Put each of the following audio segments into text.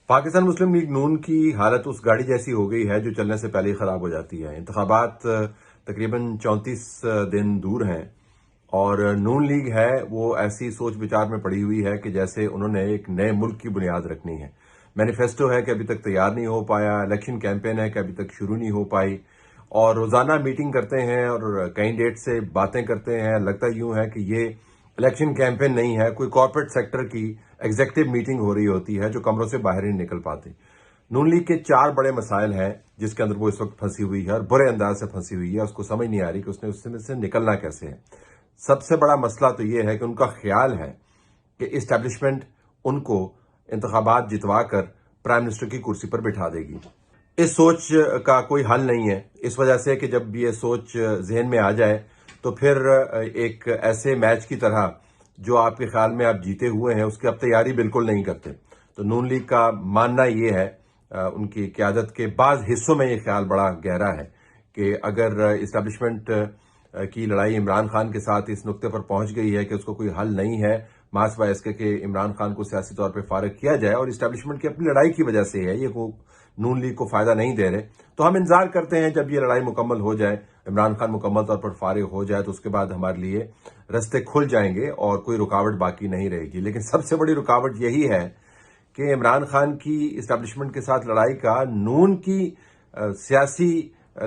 پاکستان مسلم league نون کی حالت اس گاڑی جیسی ہو گئی ہے جو چلنے سے پہلے ہی خراب ہو جاتی ہے۔ انتخابات تقریباً 34 دن دور ہیں اور نون لیگ ہے وہ ایسی سوچ بچار میں پڑی ہوئی ہے کہ جیسے انہوں نے ایک نئے ملک کی بنیاد رکھنی ہے۔ مینیفیسٹو ہے کہ ابھی تک تیار نہیں ہو پایا، الیکشن کیمپین ہے کہ ابھی تک شروع نہیں ہو پائی، اور روزانہ میٹنگ کرتے ہیں اور کئی ڈیٹ سے باتیں کرتے ہیں۔ لگتا یوں ہے کہ یہ الیکشن کیمپین نہیں ہے، کوئی کارپوریٹ سیکٹر کی ایگزیکٹو میٹنگ ہو رہی ہوتی ہے جو کمروں سے باہر نہیں نکل پاتی۔ نون لیگ کے 4 بڑے مسائل ہیں جس کے اندر وہ اس وقت پھنسی ہوئی ہے اور برے انداز سے پھنسی ہوئی ہے، اس کو سمجھ نہیں آ رہی کہ اس نے اس میں سے نکلنا کیسے ہے۔ سب سے بڑا مسئلہ تو یہ ہے کہ ان کا خیال ہے کہ اسٹیبلشمنٹ ان کو انتخابات جتوا کر پرائم منسٹر کی کرسی پر بٹھا دے گی۔ اس سوچ کا کوئی حل نہیں ہے، اس وجہ سے کہ جب یہ سوچ ذہن میں آ جائے تو پھر ایک ایسے میچ کی طرح جو آپ کے خیال میں آپ جیتے ہوئے ہیں اس کی آپ تیاری بالکل نہیں کرتے۔ تو نون لیگ کا ماننا یہ ہے، ان کی قیادت کے بعض حصوں میں یہ خیال بڑا گہرا ہے کہ اگر اسٹیبلشمنٹ کی لڑائی عمران خان کے ساتھ اس نقطے پر پہنچ گئی ہے کہ اس کو کوئی حل نہیں ہے ماں سوائے اس کے کہ عمران خان کو سیاسی طور پہ فارغ کیا جائے، اور اسٹیبلشمنٹ کی اپنی لڑائی کی وجہ سے ہے، یہ نون لیگ کو فائدہ نہیں دے رہے، تو ہم انتظار کرتے ہیں جب یہ لڑائی مکمل ہو جائے، عمران خان مکمل طور پر فارغ ہو جائے تو اس کے بعد ہمارے لیے رستے کھل جائیں گے اور کوئی رکاوٹ باقی نہیں رہے گی۔ لیکن سب سے بڑی رکاوٹ یہی ہے کہ عمران خان کی اسٹیبلشمنٹ کے ساتھ لڑائی کا نون کی سیاسی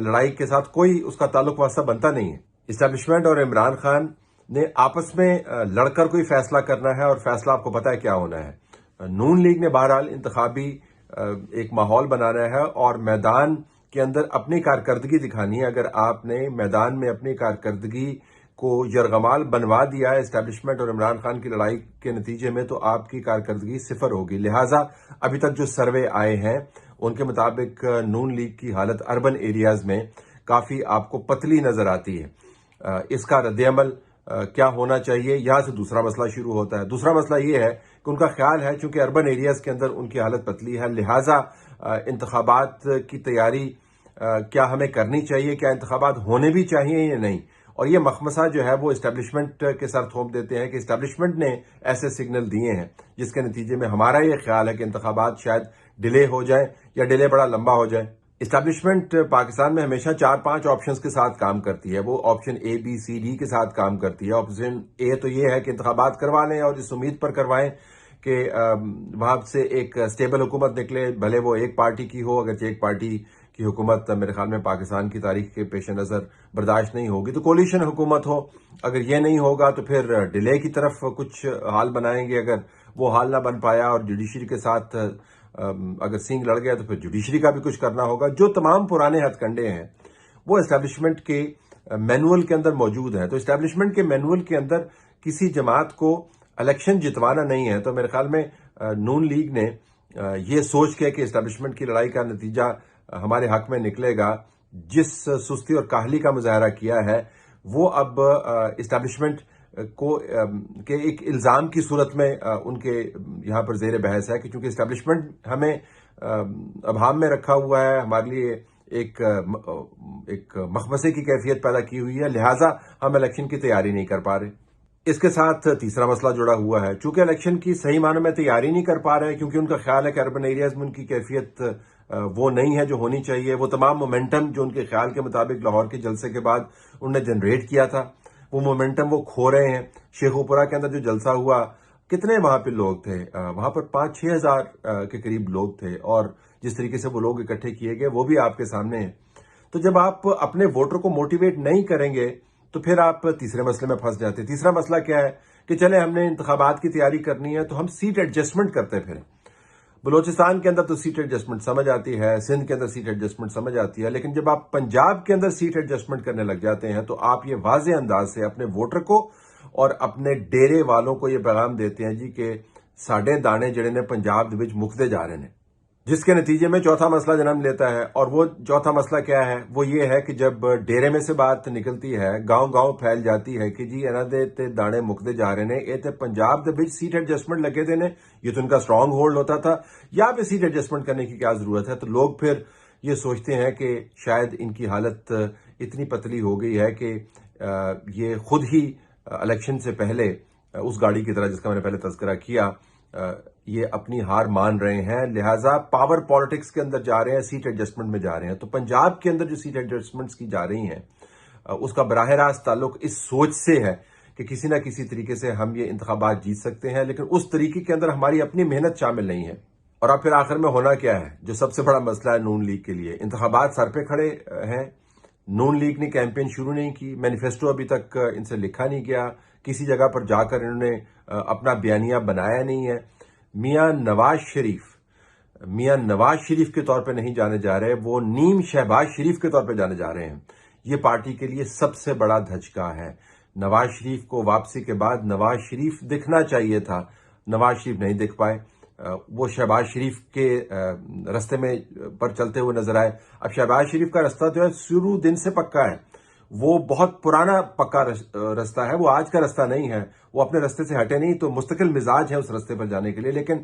لڑائی کے ساتھ کوئی اس کا تعلق واسطہ بنتا نہیں ہے۔ اسٹیبلشمنٹ اور عمران خان نے آپس میں لڑ کر کوئی فیصلہ کرنا ہے، اور فیصلہ آپ کو پتہ ہے کیا ہونا ہے۔ نون لیگ نے بہرحال انتخابی ایک ماحول بنانا ہے اور میدان کے اندر اپنی کارکردگی دکھانی ہے۔ اگر آپ نے میدان میں اپنی کارکردگی کو یرغمال بنوا دیا ہے اسٹیبلشمنٹ اور عمران خان کی لڑائی کے نتیجے میں، تو آپ کی کارکردگی صفر ہوگی۔ لہٰذا ابھی تک جو سروے آئے ہیں ان کے مطابق نون لیگ کی حالت اربن ایریاز میں کافی آپ کو پتلی نظر آتی ہے۔ اس کا رد عمل کیا ہونا چاہیے، یہاں سے دوسرا مسئلہ شروع ہوتا ہے۔ دوسرا مسئلہ یہ ہے کہ ان کا خیال ہے چونکہ اربن ایریاز کے اندر ان کی حالت پتلی ہے، لہٰذا انتخابات کی تیاری کیا ہمیں کرنی چاہیے، کیا انتخابات ہونے بھی چاہیے یا نہیں، اور یہ مخمصہ جو ہے وہ اسٹیبلشمنٹ کے سر تھوپ دیتے ہیں کہ اسٹیبلشمنٹ نے ایسے سگنل دیے ہیں جس کے نتیجے میں ہمارا یہ خیال ہے کہ انتخابات شاید ڈیلے ہو جائیں یا ڈیلے بڑا لمبا ہو جائے۔ اسٹیبلشمنٹ پاکستان میں ہمیشہ 4-5 آپشنز کے ساتھ کام کرتی ہے، وہ آپشن اے بی سی ڈی کے ساتھ کام کرتی ہے۔ آپشن اے تو یہ ہے کہ انتخابات کروا لیں اور اس امید پر کروائیں کہ وہاں سے ایک اسٹیبل حکومت نکلے، بھلے وہ ایک پارٹی کی ہو، اگرچہ ایک پارٹی کی حکومت میرے خیال میں پاکستان کی تاریخ کے پیش نظر برداشت نہیں ہوگی، تو کولیشن حکومت ہو۔ اگر یہ نہیں ہوگا تو پھر ڈیلے کی طرف کچھ حال بنائیں گے، اگر وہ حال نہ بن پایا اور جوڈیشری کے ساتھ اگر سینگ لڑ گیا تو پھر جوڈیشری کا بھی کچھ کرنا ہوگا۔ جو تمام پرانے ہتھ کنڈے ہیں وہ اسٹیبلشمنٹ کے مینول کے اندر موجود ہیں، تو اسٹیبلشمنٹ کے مینول کے اندر کسی جماعت کو الیکشن جتوانا نہیں ہے۔ تو میرے خیال میں نون لیگ نے یہ سوچ کے کہ اسٹیبلشمنٹ کی لڑائی کا نتیجہ ہمارے حق میں نکلے گا، جس سستی اور کاہلی کا مظاہرہ کیا ہے وہ اب اسٹیبلشمنٹ کو کہ ایک الزام کی صورت میں ان کے یہاں پر زیر بحث ہے کہ چونکہ اسٹیبلشمنٹ ہمیں ابہام میں رکھا ہوا ہے، ہمارے لیے ایک مخمصے کی کیفیت پیدا کی ہوئی ہے، لہٰذا ہم الیکشن کی تیاری نہیں کر پا رہے۔ اس کے ساتھ تیسرا مسئلہ جڑا ہوا ہے، چونکہ الیکشن کی صحیح معنوں میں تیاری نہیں کر پا رہے کیونکہ ان کا خیال ہے کہ اربن ایریاز میں ان کی کیفیت وہ نہیں ہے جو ہونی چاہیے۔ وہ تمام مومنٹم جو ان کے خیال کے مطابق لاہور کے جلسے کے بعد انہوں نے جنریٹ کیا تھا، وہ مومنٹم وہ کھو رہے ہیں۔ شیخوپورہ کے اندر جو جلسہ ہوا، کتنے وہاں پہ لوگ تھے؟ وہاں پر 5-6 ہزار کے قریب لوگ تھے، اور جس طریقے سے وہ لوگ اکٹھے کیے گئے وہ بھی آپ کے سامنے ہیں۔ تو جب آپ اپنے ووٹر کو موٹیویٹ نہیں کریں گے تو پھر آپ تیسرے مسئلے میں پھنس جاتے ہیں۔ تیسرا مسئلہ کیا ہے کہ چلے ہم نے انتخابات کی تیاری کرنی ہے تو ہم سیٹ ایڈجسٹمنٹ کرتے پھریں۔ بلوچستان کے اندر تو سیٹ ایڈجسٹمنٹ سمجھ آتی ہے، سندھ کے اندر سیٹ ایڈجسٹمنٹ سمجھ آتی ہے، لیکن جب آپ پنجاب کے اندر سیٹ ایڈجسٹمنٹ کرنے لگ جاتے ہیں تو آپ یہ واضح انداز سے اپنے ووٹر کو اور اپنے ڈیرے والوں کو یہ پیغام دیتے ہیں جی کہ ساڈے دانے جڑے نے پنجاب دے وچ مکتے جا رہے ہیں، جس کے نتیجے میں چوتھا مسئلہ جنم لیتا ہے۔ اور وہ چوتھا مسئلہ کیا ہے؟ وہ یہ ہے کہ جب ڈیرے میں سے بات نکلتی ہے، گاؤں گاؤں پھیل جاتی ہے کہ جی انہاں دے تے دانے مکتے جا رہے ہیں، اے تے پنجاب دے وچ سیٹ ایڈجسٹمنٹ لگے دے نے، یہ تو ان کا سٹرانگ ہولڈ ہوتا تھا، یہاں پہ سیٹ ایڈجسٹمنٹ کرنے کی کیا ضرورت ہے؟ تو لوگ پھر یہ سوچتے ہیں کہ شاید ان کی حالت اتنی پتلی ہو گئی ہے کہ یہ خود ہی الیکشن سے پہلے اس گاڑی کی طرح جس کا میں نے پہلے تذکرہ کیا یہ اپنی ہار مان رہے ہیں، لہٰذا پاور پالیٹکس کے اندر جا رہے ہیں، سیٹ ایڈجسٹمنٹ میں جا رہے ہیں. تو پنجاب کے اندر جو سیٹ ایڈجسٹمنٹس کی جا رہی ہیں اس کا براہ راست تعلق اس سوچ سے ہے کہ کسی نہ کسی طریقے سے ہم یہ انتخابات جیت سکتے ہیں، لیکن اس طریقے کے اندر ہماری اپنی محنت شامل نہیں ہے. اور اب پھر آخر میں ہونا کیا ہے جو سب سے بڑا مسئلہ ہے نون لیگ کے لیے؟ انتخابات سر پہ کھڑے ہیں، نون لیگ نے کیمپین شروع نہیں کی، مینیفیسٹو ابھی تک ان سے لکھا نہیں گیا، کسی جگہ پر جا کر انہوں نے اپنا بیانیہ بنایا نہیں ہے. میاں نواز شریف کے طور پہ نہیں جانے جا رہے، وہ نیم شہباز شریف کے طور پہ جانے جا رہے ہیں. یہ پارٹی کے لیے سب سے بڑا دھچکا ہے. نواز شریف کو واپسی کے بعد نواز شریف دکھنا چاہیے تھا، نواز شریف نہیں دکھ پائے، وہ شہباز شریف کے رستے میں پر چلتے ہوئے نظر آئے. اب شہباز شریف کا رستہ جو ہے شروع دن سے پکا ہے، وہ بہت پرانا پکا رستہ ہے، وہ آج کا رستہ نہیں ہے، وہ اپنے رستے سے ہٹے نہیں، تو مستقل مزاج ہے اس رستے پر جانے کے لیے. لیکن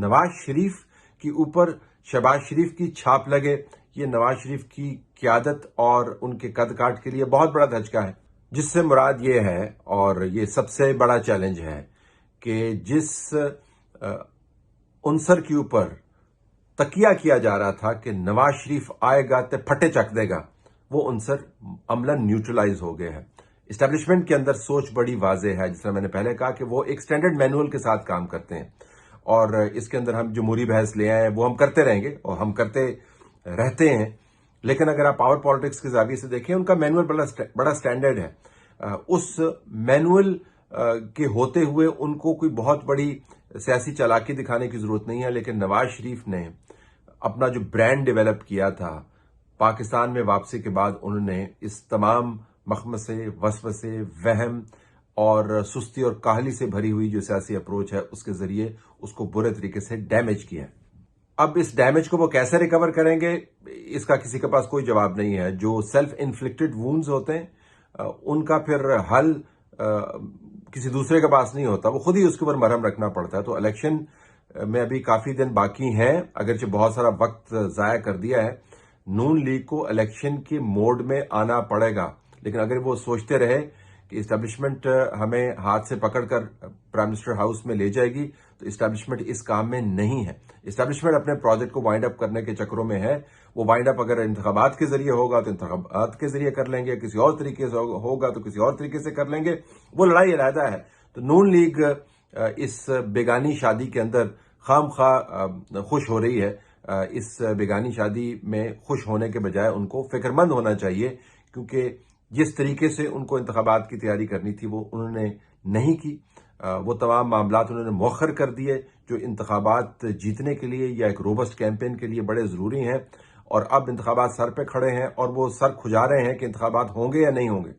نواز شریف کے اوپر شہباز شریف کی چھاپ لگے، یہ نواز شریف کی قیادت اور ان کے قد کاٹ کے لیے بہت بڑا دھچکا ہے. جس سے مراد یہ ہے، اور یہ سب سے بڑا چیلنج ہے، کہ جس عنصر کے اوپر تکیہ کیا جا رہا تھا کہ نواز شریف آئے گا تے پھٹے چک دے گا، وہ عنصر عملاً نیوٹرلائز ہو گئے ہیں. اسٹیبلشمنٹ کے اندر سوچ بڑی واضح ہے، جس طرح میں نے پہلے کہا کہ وہ ایک سٹینڈرڈ مینول کے ساتھ کام کرتے ہیں، اور اس کے اندر ہم جمہوری بحث لے آئے وہ ہم کرتے رہیں گے اور ہم کرتے رہتے ہیں. لیکن اگر آپ پاور پالیٹکس کے زاویے سے دیکھیں، ان کا مینول بڑا سٹینڈرڈ ہے. اس مینول کے ہوتے ہوئے ان کو کوئی بہت بڑی سیاسی چالاکی دکھانے کی ضرورت نہیں ہے. لیکن نواز شریف نے اپنا جو برانڈ ڈیولپ کیا تھا پاکستان میں واپسی کے بعد، انہوں نے اس تمام مخمصے، وسوسے، وہم اور سستی اور کاہلی سے بھری ہوئی جو سیاسی اپروچ ہے اس کے ذریعے اس کو برے طریقے سے ڈیمیج کیا. اب اس ڈیمیج کو وہ کیسے ریکور کریں گے، اس کا کسی کے پاس کوئی جواب نہیں ہے. جو سیلف انفلکٹڈ وونز ہوتے ہیں ان کا پھر حل کسی دوسرے کے پاس نہیں ہوتا، وہ خود ہی اس کے اوپر مرہم رکھنا پڑتا ہے. تو الیکشن میں ابھی کافی دن باقی ہیں، اگرچہ بہت سارا وقت ضائع کر دیا ہے. نون لیگ کو الیکشن کے موڈ میں آنا پڑے گا، لیکن اگر وہ سوچتے رہے کہ اسٹیبلشمنٹ ہمیں ہاتھ سے پکڑ کر پرائم منسٹر ہاؤس میں لے جائے گی، تو اسٹیبلشمنٹ اس کام میں نہیں ہے. اسٹیبلشمنٹ اپنے پروجیکٹ کو وائنڈ اپ کرنے کے چکروں میں ہے. وہ وائنڈ اپ اگر انتخابات کے ذریعے ہوگا تو انتخابات کے ذریعے کر لیں گے، کسی اور طریقے سے ہوگا تو کسی اور طریقے سے کر لیں گے. وہ لڑائی علیحدہ ہے. تو نون لیگ اس بیگانی شادی کے اندر خام خواہ خوش ہو رہی ہے. اس بیگانی شادی میں خوش ہونے کے بجائے ان کو فکر مند ہونا چاہیے، کیونکہ جس طریقے سے ان کو انتخابات کی تیاری کرنی تھی وہ انہوں نے نہیں کی. وہ تمام معاملات انہوں نے مؤخر کر دیے جو انتخابات جیتنے کے لیے یا ایک روبسٹ کیمپین کے لیے بڑے ضروری ہیں. اور اب انتخابات سر پہ کھڑے ہیں اور وہ سر کھجا رہے ہیں کہ انتخابات ہوں گے یا نہیں ہوں گے.